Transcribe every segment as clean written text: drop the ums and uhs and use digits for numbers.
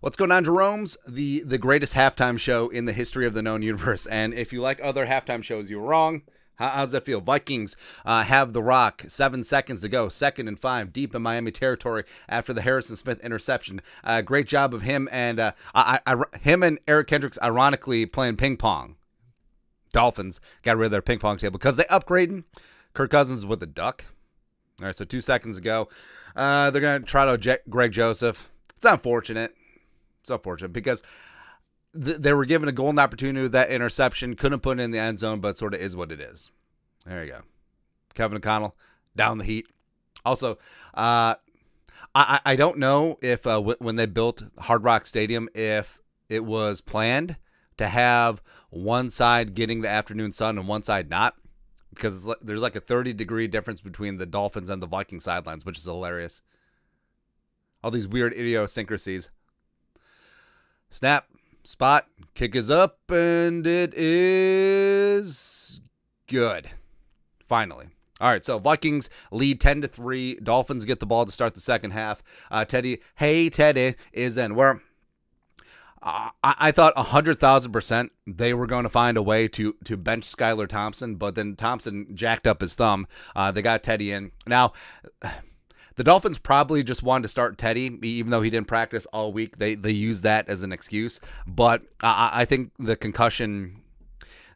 What's going on, Jerome's? The greatest halftime show in the history of the known universe. And if you like other halftime shows, you were wrong. How's that feel? Vikings have the rock. 7 seconds to go. 2nd and 5, deep in Miami territory after the Harrison Smith interception. Great job of him and him and Eric Kendricks ironically playing ping pong. Dolphins got rid of their ping pong table because they upgraded. Kirk Cousins with a duck. All right, so 2 seconds ago, they're going to try to eject Greg Joseph. It's unfortunate. It's unfortunate because they were given a golden opportunity with that interception. Couldn't put it in the end zone, but sort of is what it is. There you go. Kevin O'Connell, down the heat. Also, I don't know if when they built Hard Rock Stadium, if it was planned to have one side getting the afternoon sun and one side not. Because there's like a 30-degree difference between the Dolphins and the Viking sidelines, which is hilarious. All these weird idiosyncrasies. Snap, spot, kick is up, and it is good. Finally. All right, so Vikings lead 10-3. Dolphins get the ball to start the second half. Teddy is in. Where I thought 100,000% they were going to find a way to bench Skylar Thompson, but then Thompson jacked up his thumb. They got Teddy in. Now, the Dolphins probably just wanted to start Teddy, even though he didn't practice all week. They used that as an excuse. But I think the concussion,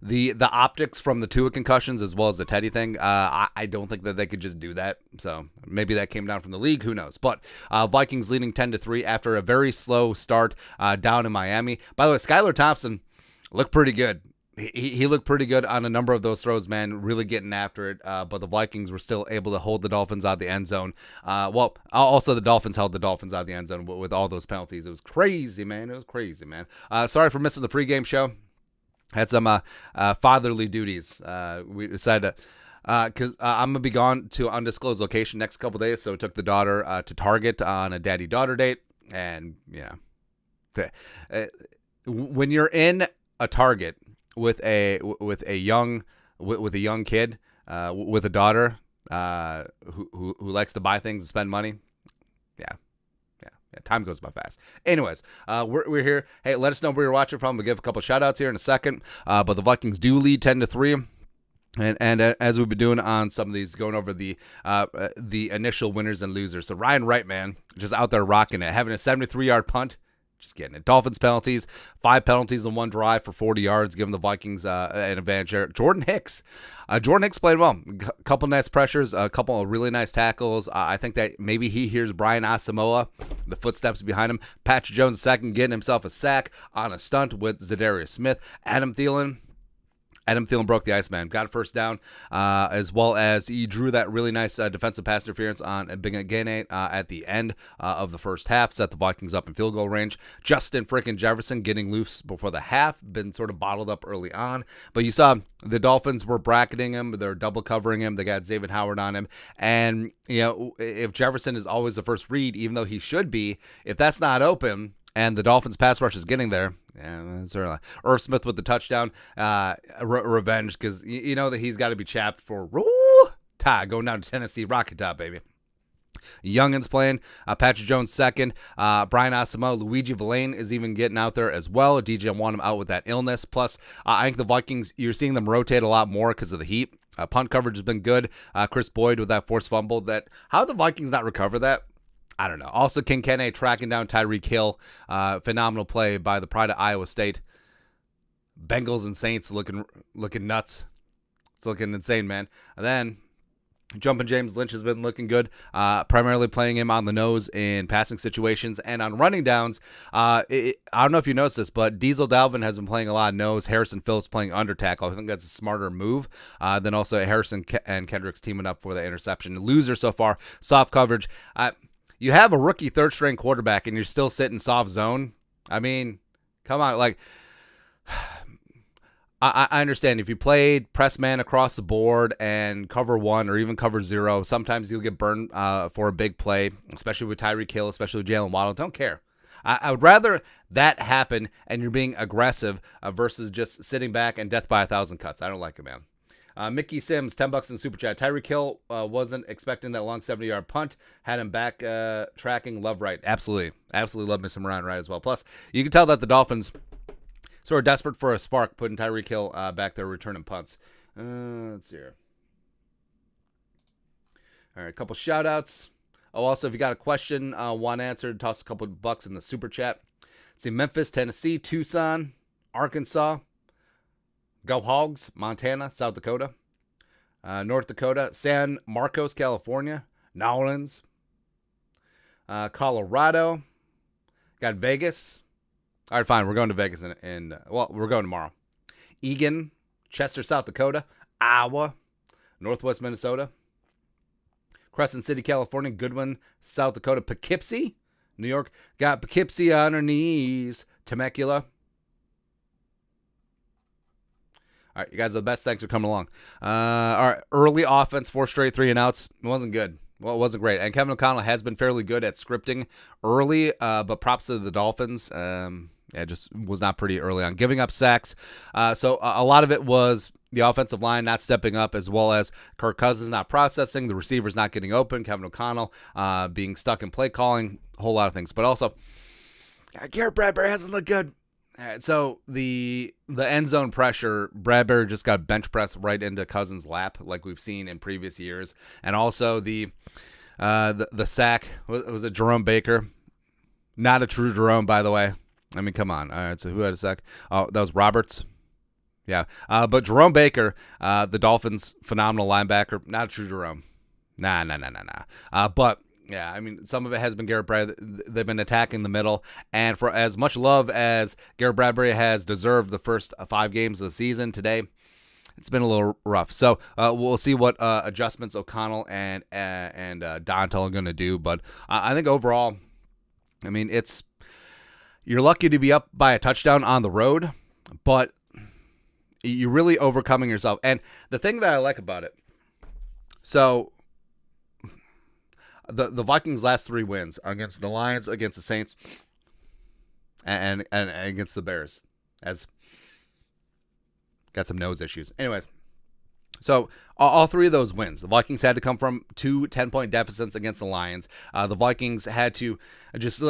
the optics from the Tua concussions as well as the Teddy thing, I don't think that they could just do that. So maybe that came down from the league. Who knows? But Vikings leading 10-3 after a very slow start down in Miami. By the way, Skylar Thompson looked pretty good. He looked pretty good on a number of those throws, man, really getting after it. But the Vikings were still able to hold the Dolphins out of the end zone. Also the Dolphins held the Dolphins out of the end zone with all those penalties. It was crazy, man. It was crazy, man. Sorry for missing the pregame show. Had some fatherly duties. We decided because I'm going to be gone to an undisclosed location next couple days, so I took the daughter to Target on a daddy-daughter date. And, yeah, when you're in a Target with a young kid, with a daughter who likes to buy things and spend money, yeah, time goes by fast. Anyways, we're here. Hey, let us know where you're watching from. We'll give a couple shout outs here in a second. But the Vikings do lead 10-3. And as we've been doing on some of these, going over the initial winners and losers. So Ryan Wright, man, just out there rocking it, having a 73-yard punt. Just getting it. Dolphins penalties, 5 penalties in one drive for 40 yards, giving the Vikings an advantage there. Jordan Hicks played well. A couple nice pressures, a couple of really nice tackles. I think that maybe he hears Brian Asamoah, the footsteps behind him. Patrick Jones second, getting himself a sack on a stunt with Zadarius Smith. Adam Thielen broke the ice, man. Got a first down, as well as he drew that really nice defensive pass interference on Bingagene at the end of the first half, set the Vikings up in field goal range. Justin freaking Jefferson getting loose before the half, been sort of bottled up early on. But you saw the Dolphins were bracketing him. They're double covering him. They got Xavier Howard on him. And, you know, if Jefferson is always the first read, even though he should be, if that's not open and the Dolphins pass rush is getting there, yeah, certainly. Irv Smith with the touchdown, revenge, because you know that he's got to be chapped for Roll Tide going down to Tennessee, Rocket Top, baby. Youngins playing, Patrick Jones second, Brian Asamoah, Luigi Villain is even getting out there as well. DJ want him out with that illness. Plus, I think the Vikings, you're seeing them rotate a lot more because of the heat. Punt coverage has been good. Chris Boyd with that forced fumble. How did the Vikings not recover that? I don't know. Also, King Kene tracking down Tyreek Hill. Phenomenal play by the pride of Iowa State. Bengals and Saints looking nuts. It's looking insane, man. And then Jumpin' James Lynch has been looking good, primarily playing him on the nose in passing situations and on running downs. I don't know if you noticed this, but Diesel Dalvin has been playing a lot of nose. Harrison Phillips playing under tackle. I think that's a smarter move than also Harrison and Kendricks teaming up for the interception. Loser so far, soft coverage. You have a rookie third-string quarterback, and you're still sitting soft zone. I mean, come on. Like, I understand if you played press man across the board and cover 1 or even cover 0, sometimes you'll get burned for a big play, especially with Tyreek Hill, especially with Jalen Waddle. Don't care. I would rather that happen and you're being aggressive versus just sitting back and death by 1,000 cuts. I don't like it, man. Mickey Sims, $10 in the super chat. Tyreek Hill wasn't expecting that long 70-yard punt. Had him back tracking. Love Wright. Absolutely. Absolutely love me some Ryan Wright as well. Plus, you can tell that the Dolphins sort of desperate for a spark, putting Tyreek Hill back there returning punts. Let's see here. All right, a couple shout-outs. Oh, also, if you got a question, want answered, toss a couple of bucks in the super chat. See, Memphis, Tennessee, Tucson, Arkansas, Go Hogs, Montana, South Dakota, North Dakota, San Marcos, California, Nolans, Colorado, got Vegas. All right, fine, we're going to Vegas we're going tomorrow. Eagan, Chester, South Dakota, Iowa, Northwest Minnesota, Crescent City, California, Goodwin, South Dakota, Poughkeepsie, New York. Got Poughkeepsie on her knees. Temecula. All right, you guys are the best. Thanks for coming along. All right, early offense, 4 straight 3-and-outs. It wasn't good. Well, it wasn't great. And Kevin O'Connell has been fairly good at scripting early, but props to the Dolphins. It just was not pretty early on. Giving up sacks. So a lot of it was the offensive line not stepping up, as well as Kirk Cousins not processing, the receivers not getting open, Kevin O'Connell being stuck in play calling, a whole lot of things. But also, Garrett Bradbury hasn't looked good. All right, so the end zone pressure, Bradbury just got bench pressed right into Cousins' lap, like we've seen in previous years. And also the sack, was it Jerome Baker? Not a true Jerome, by the way. I mean, come on. All right, so who had a sack? Oh, that was Roberts. Yeah, but Jerome Baker, the Dolphins' phenomenal linebacker, not a true Jerome. Nah. But, yeah, I mean, some of it has been Garrett Bradbury. They've been attacking the middle. And for as much love as Garrett Bradbury has deserved the first 5 games of the season, today it's been a little rough. So we'll see what adjustments O'Connell and Dontel are going to do. But I think overall, I mean, you're lucky to be up by a touchdown on the road, but you're really overcoming yourself. And the thing that I like about it, so the Vikings' last 3 wins are against the Lions, against the Saints, and against the Bears. As got some nose issues. Anyways, so all 3 of those wins, the Vikings had to come from 2 10-point deficits against the Lions. The Vikings had to just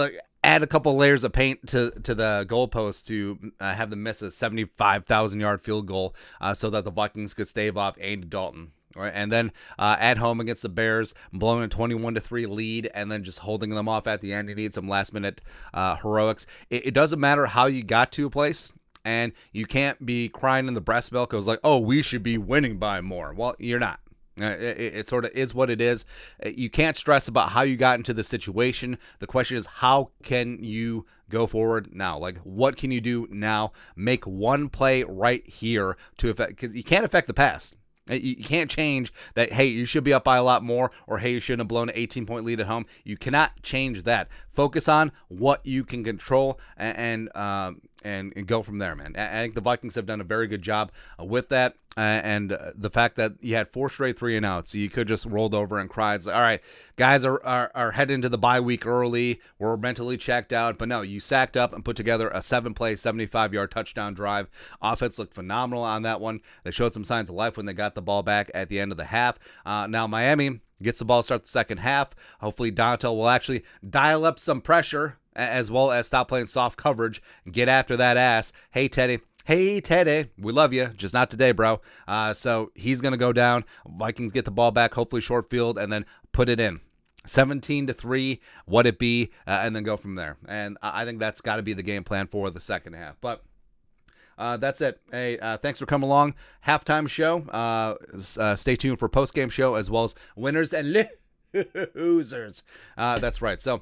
add a couple layers of paint to the goalpost to have them miss a 75,000-yard field goal so that the Vikings could stave off Andy Dalton. Right? And then at home against the Bears, blowing a 21-3 lead and then just holding them off at the end. You need some last-minute heroics. It doesn't matter how you got to a place, and you can't be crying in the breast milk. It was like, oh, we should be winning by more. Well, you're not. It sort of is what it is. You can't stress about how you got into the situation. The question is, how can you go forward now? Like, what can you do now? Make one play right here to affect, because you can't affect the past. You can't change that, hey, you should be up by a lot more, or hey, you shouldn't have blown an 18-point lead at home. You cannot change that. Focus on what you can control and go from there, man. I think the Vikings have done a very good job with that. And the fact that you had 4 straight 3-and-outs, so you could just rolled over and cried. It's like, all right, guys are heading into the bye week early. We're mentally checked out. But no, you sacked up and put together a 7-play, 75-yard touchdown drive. Offense looked phenomenal on that one. They showed some signs of life when they got the ball back at the end of the half. Now Miami gets the ball to start the second half. Hopefully Dontel will actually dial up some pressure as well as stop playing soft coverage and get after that ass. Hey, Teddy, we love you, just not today, bro. So he's going to go down. Vikings get the ball back, hopefully short field, and then put it in. 17-3, what it be, and then go from there. And I think that's got to be the game plan for the second half. But that's it. Hey, thanks for coming along. Halftime show. Stay tuned for post-game show as well as winners and losers. That's right. So